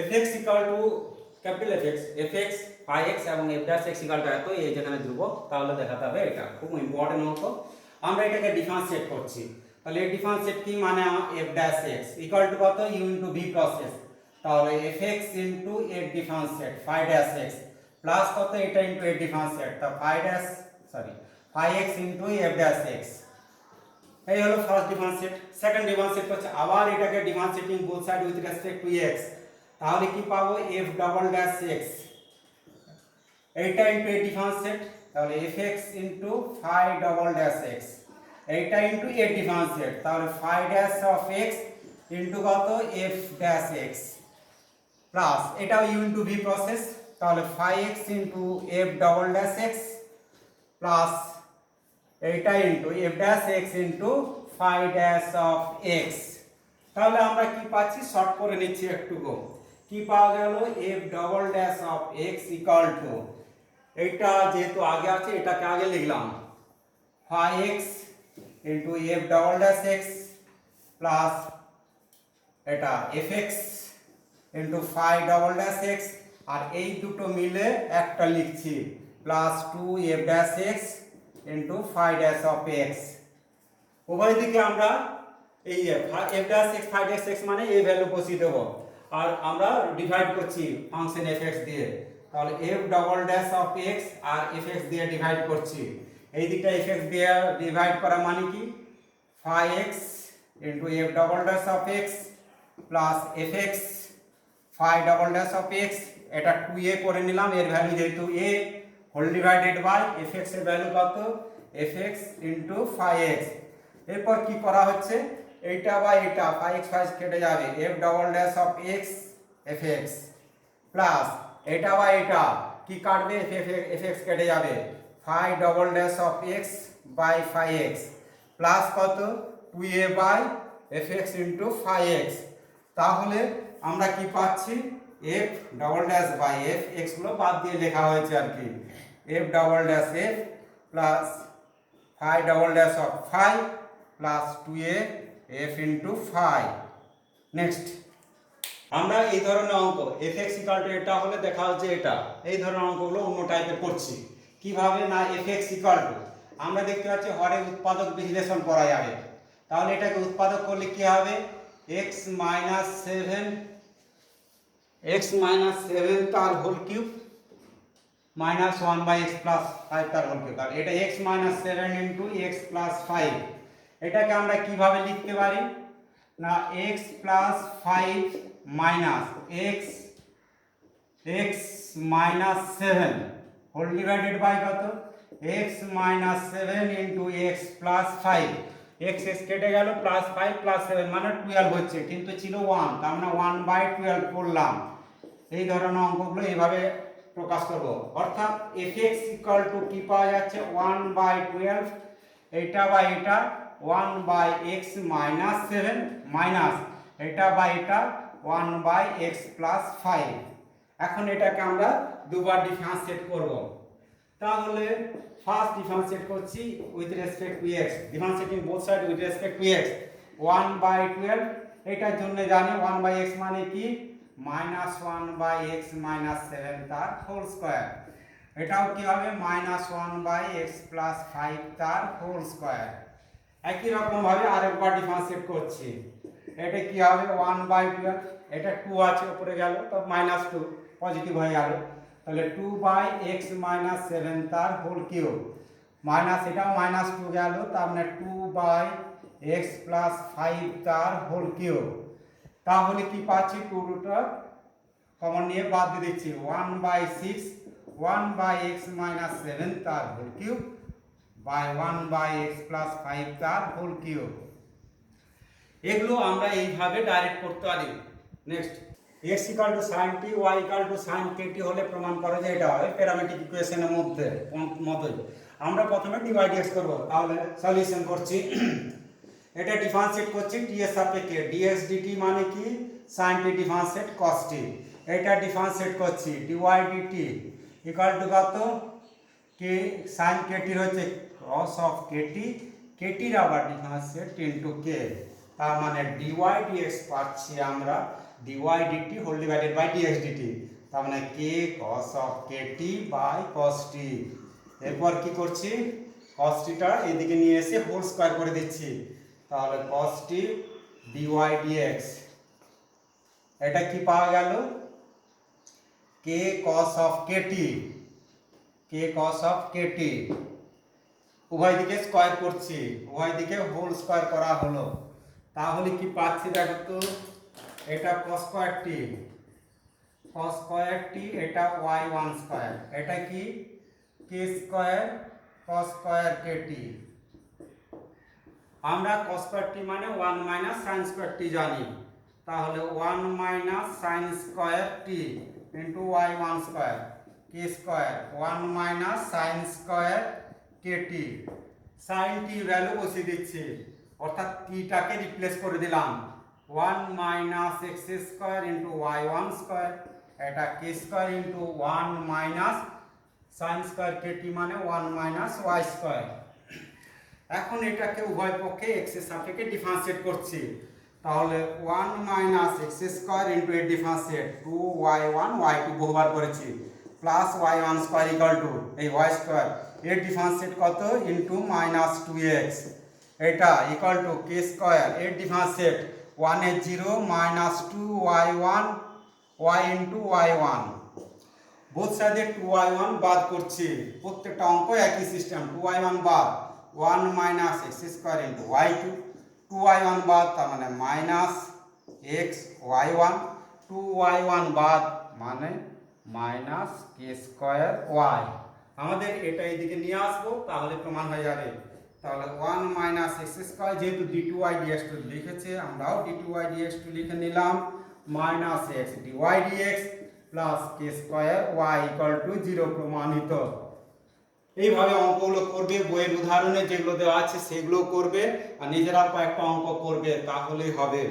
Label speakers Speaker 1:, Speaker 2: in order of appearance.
Speaker 1: fx equal to capital fx phi x এবং f dash x equal to এত, এই যেখানে ধ্রুবক, তাহলে দেখাতে হবে এটা খুব ইম্পর্টেন্ট অঙ্ক। আমরা এটাকে ডিফারেন্সিয়েট করছি, তাহলে এই ডিফারেন্সিয়েট কি মানে f dash x equal to কত u ইনটু v প্রসেস, তাহলে fx ইনটু এর differentiate phi dash x plus কত এটা ইনটু এর ডিফারেন্সিয়েট, তা phi x into f dash x। এই হলো ফার্স্ট ডিফারেন্সিয়েট। সেকেন্ড ডিফারেন্সিয়েট হচ্ছে আবার এটাকে differentiating both side with respect to x, তাহলে কি পাবো f ডাবল ড্যাশ x, এইটা ইনটু এর ডিফারেন্সিয়েট, তাহলে fx into phi double dash x, এইটা ইনটু এর ডিফারেন্সিয়েট, তাহলে phi dash of x into কত f ড্যাশ x প্লাস এটাও u ইনটু v প্রসেস, তাহলে phi x into f double dash x plus এইটা into f dash x into phi dash of x। তাহলে আমরা কি পাচ্ছি, short করে নিচ্ছি একটু গো, কি পাওয়া গেল f double dash of x equal to, এইটা যেহেতু আগে আছে এটাকে আগে লিখলাম phi x into f double dash x plus এটা fx into phi double dash x, আর এই দুটো মিলে একটা লিখছি plus 2f dash x into phi dash of x। উভয় দিকে আমরা এই f dash x phi dash x মানে এই ভ্যালু বসিয়ে দেব, আর আমরা ডিভাইড করছি ফাংশন fx দিয়ে, তাহলে f double dash of x আর fx দিয়ে ডিভাইড করছি, এই দিকটা fx দিয়ে ডিভাইড করা মানে কি phi x into f double dash of x plus fx phi double dash of x, এটা 2a করে নিলাম, এর ভ্যালু যেহেতু a whole divided by fx এর ভ্যালু কত fx ইনটু phi x। এরপর কি করা হচ্ছে, এইটা বা এটা phi x phi কেটে যাবে, f double dash of x fx plus এটা বা এটা কি কাটবে fx কেটে যাবে, phi double dash of x by phi x plus কত 2a by fx into phi x। তাহলে আমরা কি পাচ্ছি f double dash by f, x গুলো বাদ দিয়ে লেখা হয়েছে আর কি, f double dash f plus phi double dash of phi plus 2a f into phi। Next আমরা এই ধরনের অঙ্ক fx ইকুয়াল টু এটা হলে দেখা হচ্ছে এটা, এই ধরনের অঙ্কগুলো অন্য টাইপের করছি। কিভাবে না fx ইকুয়াল টু আমরা দেখতে পাচ্ছি হরের উৎপাদক বিশ্লেষণ করা যাবে, তাহলে এটাকে উৎপাদক করলে কি হবে x মাইনাস 7 তার whole cube minus 1 by x plus 5 তার হোল কিউব, আর এটা x minus 7 into x plus 5। এটাকে আমরা কিভাবে লিখতে পারি না x plus 5 minus x minus 7 whole divided by কত x minus 7 into x plus 5, x কেটে গেল প্লাস 5 প্লাস 7 মানে 12 হচ্ছে, কিন্তু ছিল 1, তার মানে 1 বাই 12 করলাম। এই ধরনের অঙ্কগুলো এইভাবে প্রকাশ করব, অর্থাৎ fx ইকুয়াল টু কি পাওয়া যাচ্ছে 1 বাই 12, এটা বা এটা 1 বাই x মাইনাস 7 মাইনাস এটা বা এটা 1 বাই x প্লাস 5। এখন এটাকে আমরা দুবার ডিফারেন্সিয়েট করব, তাহলে ফার্স্ট ডিফারেন্সিয়েট করছি with respect to x, differentiating both side with respect to x, 1 by 12, এটার জন্য জানি 1 বাই x মানে কি মাইনাস 1 বাই x মাইনাস 7 তার হোল স্কয়ার, এটাও কি হবে মাইনাস 1 বাই x প্লাস 5 তার হোল স্কয়ার। একই রকম ভাবে আরেকবার ডিফারেন্সিয়েট করছি, এটা কি হবে 1 বাই 12, এটা 2 আছে উপরে গেল তো মাইনাস 2 পজিটিভ হয়ে গেল, তাহলে 2 বাই x মাইনাস 7 তার হোল কিউব মাইনাস এটাও মাইনাস 2 গেল, তার মানে 2 বাই x প্লাস 5 তার হোল কিউব। তাহলে কি পাচ্ছি 2 রুটটা কমন নিয়ে বাদ দিয়ে দিচ্ছি 1 বাই 6 1 বাই x মাইনাস 7 তার whole cube by 1 by x plus 5 তার হোল কিউব। এগুলো আমরা এইভাবে ডাইরেক্ট করতে পারি। Next x equal to sin t y equal to sin kt হলে প্রমাণ করা যায় এটা হয় প্যারামেট্রিক ইকুয়েশনের মতোই। আমরা প্রথমে ডিভাইড x করব, তাহলে সলিউশন করছি, এটা ডিফারেন্সিয়েট করছি t এর সাপেক্ষে, dx dt মানে কি sin t differentiate cos t, এটা ডিফারেন্সিয়েট করছি dy dt ইকুয়াল টু কত কে sin kt হচ্ছে cos অফ kt, kt এর আবার ডিফারেন্সিয়েট ইনটু k, তার মানে dy dx পাচ্ছি আমরা dy dt whole divided by dx dt, তার মানে k cos of kt by cos t। এরপর কি করছি, cos t টা এইদিকে নিয়ে এসে হোল স্কয়ার করে দিচ্ছি, তাহলে cos t dy dx, এটা কি পাওয়া গেল, k cos of kt, k cos of kt, উভয় দিকে স্কয়ার করছি, উভয় দিকে হোল স্কয়ার করা হলো, তাহলে কি পাচ্ছি দেখো তো, এটা cos square t, cos square t, এটা y1 স্কয়ার, এটা কি k square cos square kt। আমরা cos স্কয়ার t মানে 1 মাইনাস sin স্কয়ার t জানি, তাহলে 1 minus sin square t into y1 square k square 1 minus sin square kt। sin t value বসিয়ে দিচ্ছি, অর্থাৎ t টাকে রিপ্লেস করে দিলাম, 1 minus x square into y1 square, এটা k square into 1 minus sin square kt মানে 1 minus y square. এখন এটাকে উভয় পক্ষে x এর সাপেক্ষে ডিফারেন্সিয়েট করছি, তাহলে 1 মাইনাস x স্কয়ার ইনটু এর ডিফারেন্সিয়েট 2y1 y2 বহুবার করেছি plus y1 square equal to এই y স্কয়ার এর ডিফারেন্সিয়েট কত ইনটু মাইনাস 2x, এটা ইকুয়াল টু k স্কয়ার এর ডিফারেন্সিয়েট 1 এর 0 minus 2y1 y into y1, both সাইডে 2y1 বাদ করছি, প্রত্যেকটা অঙ্ক একই সিস্টেম, 2y1 বাদ 1 minus x square into y2, 2y1 বাদ তার মানে মাইনাস x y1, 2y1 বাদ মানে মাইনাস k স্কয়ার y। আমাদের এটা এইদিকে নিয়ে আসবো, তাহলে প্রমাণ হয়ে যাবে, তাহলে 1 মাইনাস x স্কয়ার, যেহেতু d2y dx2 লিখেছে আমরাও d2y dx2 লিখে নিলাম, minus x dy dx plus k square y equal to 0 প্রমাণিত। এইভাবে অঙ্কগুলো করবে, বইয়ের উদাহরণে যেগুলো দেওয়া আছে সেগুলো করবে, আর নিজেরা কয়েকটা অঙ্ক করবে, তাহলেই হবে।